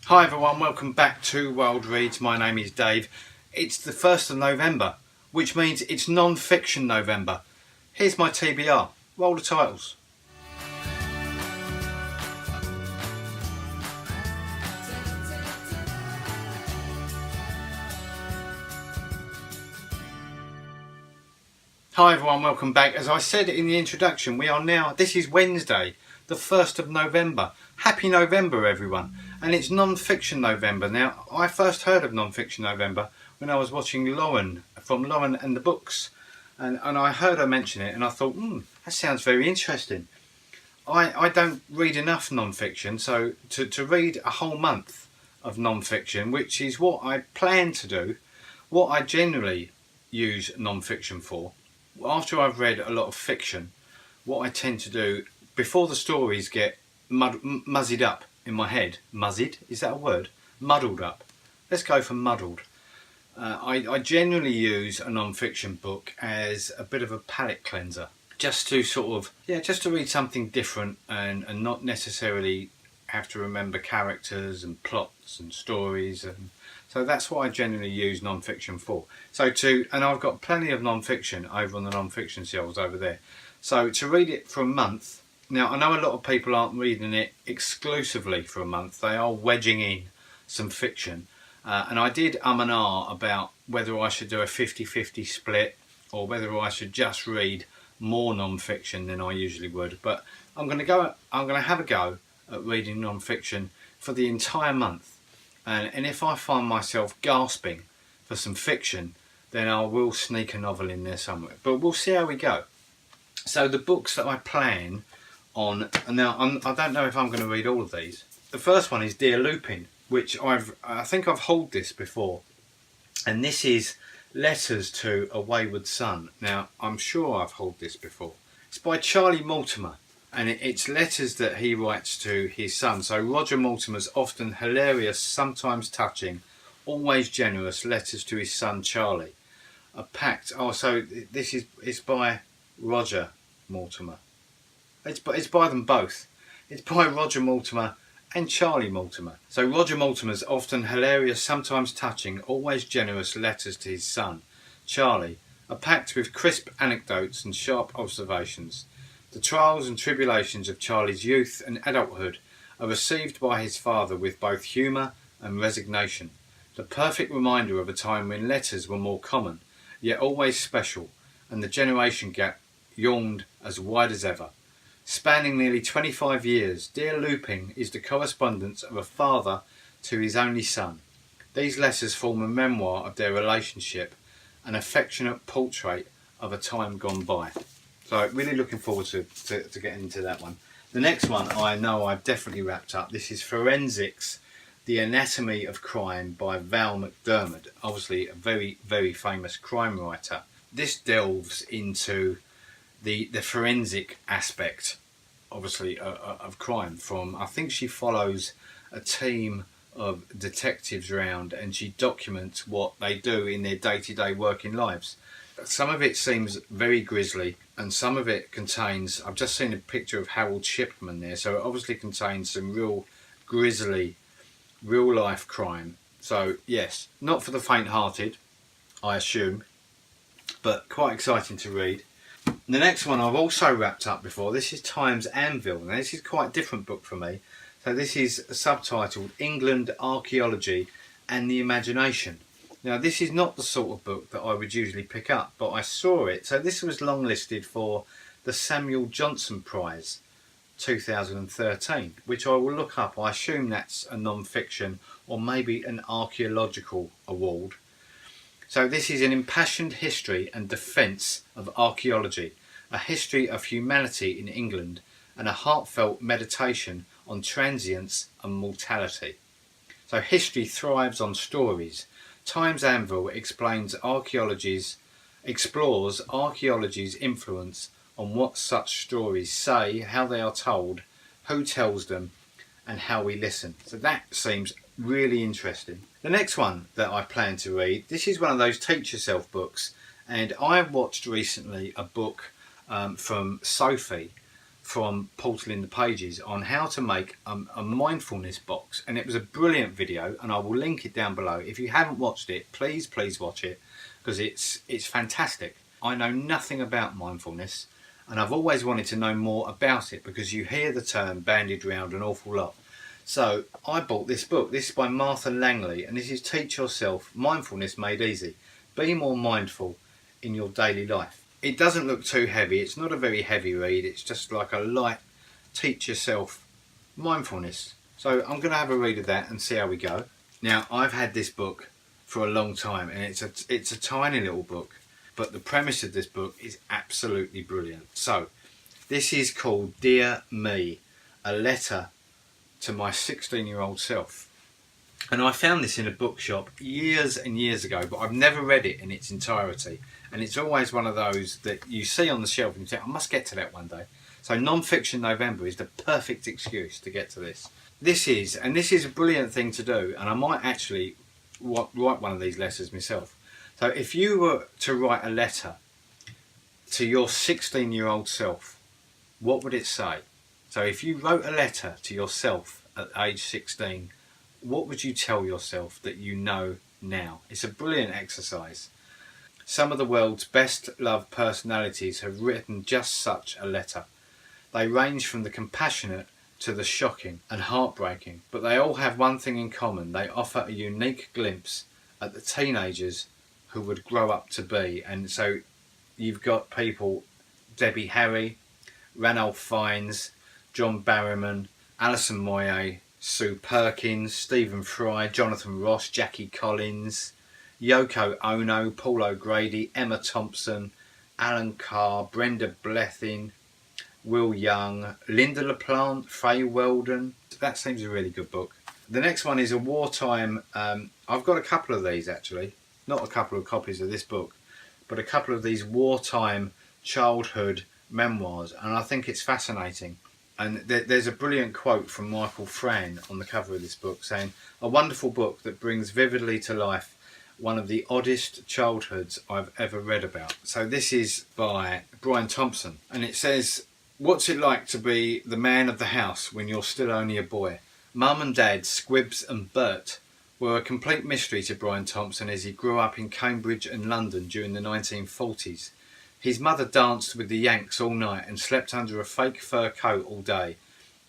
Hi everyone, welcome back to Wilde Reads. My name is Dave. It's the 1st of November, which means it's non-fiction November. Here's my TBR. Roll the titles. Hi everyone, welcome back. As I said in the introduction, this is Wednesday, the 1st of November. Happy November everyone. And it's non-fiction November. Now, I first heard of non-fiction November when I was watching Lauren and the Books. And I heard her mention it and I thought, that sounds very interesting. I don't read enough non-fiction, so to read a whole month of non-fiction, which is what I plan to do, what I generally use non-fiction for. After I've read a lot of fiction, what I tend to do, before the stories get muzzied up in my head, muzzied, is that a word? Muddled up. Let's go for muddled. I generally use a non-fiction book as a bit of a palate cleanser, just to just to read something different and not necessarily have to remember characters and plots and stories, and so that's what I generally use non-fiction for. And I've got plenty of non-fiction over on the non-fiction shelves over there. So to read it for a month, now I know a lot of people aren't reading it exclusively for a month, they are wedging in some fiction. And I did and ah about whether I should do a 50-50 split or whether I should just read more non-fiction than I usually would. But I'm going to have a go at reading non-fiction for the entire month. And if I find myself gasping for some fiction, then I will sneak a novel in there somewhere. But we'll see how we go. So the books that I plan on, now I don't know if I'm going to read all of these. The first one is Dear Lupin, which I think I've hauled this before. And this is Letters to a Wayward Son. Now, I'm sure I've hauled this before. It's by Charlie Mortimer. And it's letters that he writes to his son. So Roger Mortimer's often hilarious, sometimes touching, always generous letters to his son Charlie. It's by Roger Mortimer. It's by them both. It's by Roger Mortimer and Charlie Mortimer. So Roger Mortimer's often hilarious, sometimes touching, always generous letters to his son Charlie are packed with crisp anecdotes and sharp observations. The trials and tribulations of Charlie's youth and adulthood are received by his father with both humour and resignation. The perfect reminder of a time when letters were more common, yet always special, and the generation gap yawned as wide as ever. Spanning nearly 25 years, Dear Lupin is the correspondence of a father to his only son. These letters form a memoir of their relationship, an affectionate portrait of a time gone by. So really looking forward to getting into that one. The next one I know I've definitely wrapped up. This is Forensics, The Anatomy of Crime by Val McDermid. Obviously a very, very famous crime writer. This delves into the forensic aspect, obviously, of crime. I think she follows a team of detectives around and she documents what they do in their day-to-day working lives. Some of it seems very grisly and some of it contains, I've just seen a picture of Harold Shipman there, so it obviously contains some real grisly, real life crime. So yes, not for the faint-hearted, I assume, but quite exciting to read. The next one I've also wrapped up before. This is Time's Anvil. Now this is quite a different book for me. So this is subtitled England, Archaeology and the Imagination. Now this is not the sort of book that I would usually pick up, but I saw it. So this was longlisted for the Samuel Johnson Prize 2013, which I will look up. I assume that's a non-fiction or maybe an archaeological award. So this is an impassioned history and defence of archaeology, a history of humanity in England and a heartfelt meditation on transience and mortality. So history thrives on stories. Time's Anvil explores archaeology's influence on what such stories say, how they are told, who tells them, and how we listen. So that seems really interesting. The next one that I plan to read, this is one of those teach yourself books, and I watched recently a book from Sophie from Portaling the Pages on how to make a mindfulness box, and it was a brilliant video, and I will link it down below. If you haven't watched it, please watch it, because it's fantastic. I know nothing about mindfulness, and I've always wanted to know more about it because you hear the term bandied around an awful lot. So I bought this book. This is by Martha Langley, and this is Teach Yourself Mindfulness Made Easy. Be more mindful in your daily life. It doesn't look too heavy. It's not a very heavy read. It's just like a light teach yourself mindfulness. So I'm going to have a read of that and see how we go. Now, I've had this book for a long time, and it's a tiny little book, but the premise of this book is absolutely brilliant. So this is called Dear Me, a letter to my 16-year-old self. And I found this in a bookshop years and years ago, but I've never read it in its entirety. And it's always one of those that you see on the shelf and you think, I must get to that one day. So Non-Fiction November is the perfect excuse to get to this. This is a brilliant thing to do, and I might actually write one of these letters myself. So if you were to write a letter to your 16-year-old self, what would it say? So if you wrote a letter to yourself at age 16, what would you tell yourself that you know now? It's a brilliant exercise. Some of the world's best loved personalities have written just such a letter. They range from the compassionate to the shocking and heartbreaking, but they all have one thing in common. They offer a unique glimpse at the teenagers who would grow up to be. And so you've got people, Debbie Harry, Ranulph Fiennes, John Barrowman, Alison Moyet, Sue Perkins, Stephen Fry, Jonathan Ross, Jackie Collins, Yoko Ono, Paul O'Grady, Emma Thompson, Alan Carr, Brenda Blethyn, Will Young, Linda LaPlante, Faye Weldon. That seems a really good book. The next one is a wartime, I've got a couple of these actually, not a couple of copies of this book, but a couple of these wartime childhood memoirs, and I think it's fascinating. And there's a brilliant quote from Michael Fran on the cover of this book saying, "A wonderful book that brings vividly to life one of the oddest childhoods I've ever read about." So this is by Brian Thompson, and it says, "What's it like to be the man of the house when you're still only a boy?" Mum and Dad, Squibs and Bert, were a complete mystery to Brian Thompson as he grew up in Cambridge and London during the 1940s. His mother danced with the Yanks all night and slept under a fake fur coat all day.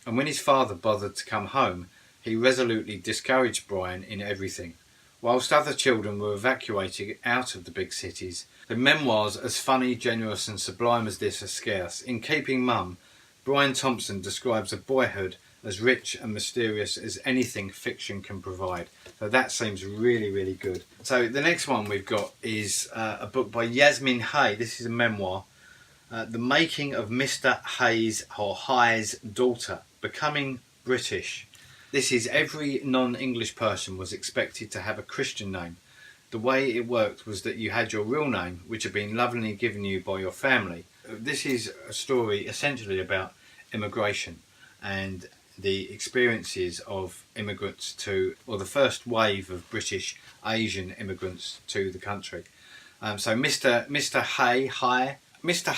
And when his father bothered to come home, he resolutely discouraged Brian in everything. Whilst other children were evacuating out of the big cities, the memoirs as funny, generous and sublime as this are scarce. In Keeping Mum, Brian Thompson describes a boyhood as rich and mysterious as anything fiction can provide. So that seems really, really good. So the next one we've got is a book by Yasmin Hay. This is a memoir. The Making of Mr. Hayes or High's Daughter, Becoming British. This is every non-English person was expected to have a Christian name. The way it worked was that you had your real name, which had been lovingly given you by your family. This is a story essentially about immigration and the experiences of immigrants to, or the first wave of British Asian immigrants to the country. So Mr.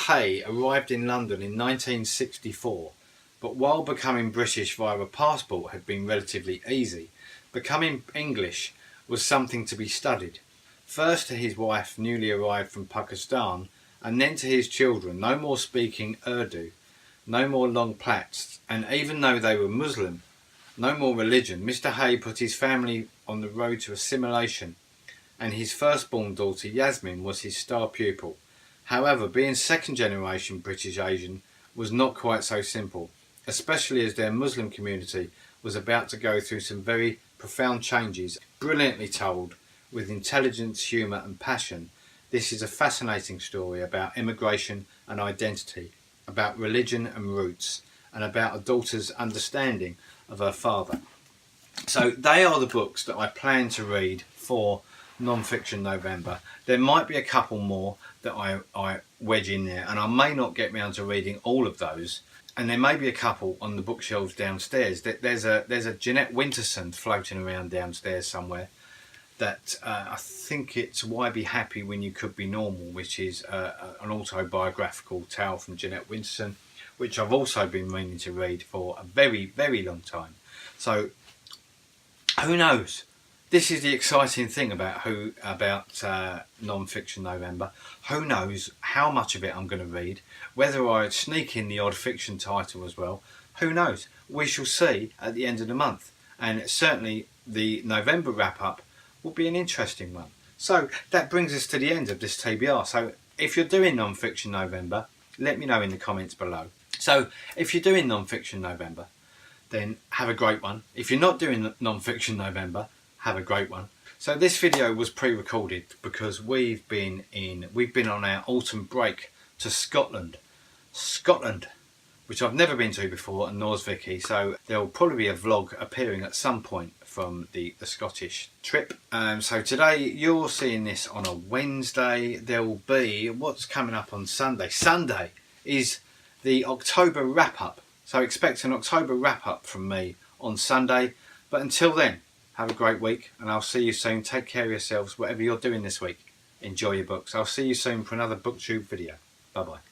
Hay arrived in London in 1964, but while becoming British via a passport had been relatively easy, becoming English was something to be studied. First to his wife, newly arrived from Pakistan, and then to his children, no more speaking Urdu, no more long plaits, and even though they were Muslim, no more religion. Mr. Hay put his family on the road to assimilation, and his firstborn daughter Yasmin was his star pupil. However, being second generation British Asian was not quite so simple, especially as their Muslim community was about to go through some very profound changes. Brilliantly told, with intelligence, humour and passion, this is a fascinating story about immigration and identity, about religion and roots, and about a daughter's understanding of her father. So they are the books that I plan to read for Non-Fiction November. There might be a couple more that I wedge in there, and I may not get round to reading all of those, and there may be a couple on the bookshelves downstairs. There's a Jeanette Winterson floating around downstairs somewhere that I think it's Why Be Happy When You Could Be Normal, which is an autobiographical tale from Jeanette Winterson, which I've also been meaning to read for a very, very long time. So who knows? This is the exciting thing about Non-Fiction November. Who knows how much of it I'm going to read, whether I sneak in the odd fiction title as well. Who knows? We shall see at the end of the month. And certainly the November wrap-up will be an interesting one. So that brings us to the end of this TBR. So if you're doing Non-Fiction November, let me know in the comments below. So if you're doing Non-Fiction November, then have a great one. If you're not doing Non-Fiction November, have a great one. So this video was pre-recorded because we've been on our autumn break to Scotland, which I've never been to before, and nor's Vicky. So there will probably be a vlog appearing at some point from the Scottish trip. So today you're seeing this on a Wednesday. There will be what's coming up on Sunday. Sunday is the October wrap-up. So expect an October wrap-up from me on Sunday. But until then, have a great week, and I'll see you soon. Take care of yourselves, whatever you're doing this week. Enjoy your books. I'll see you soon for another BookTube video. Bye bye.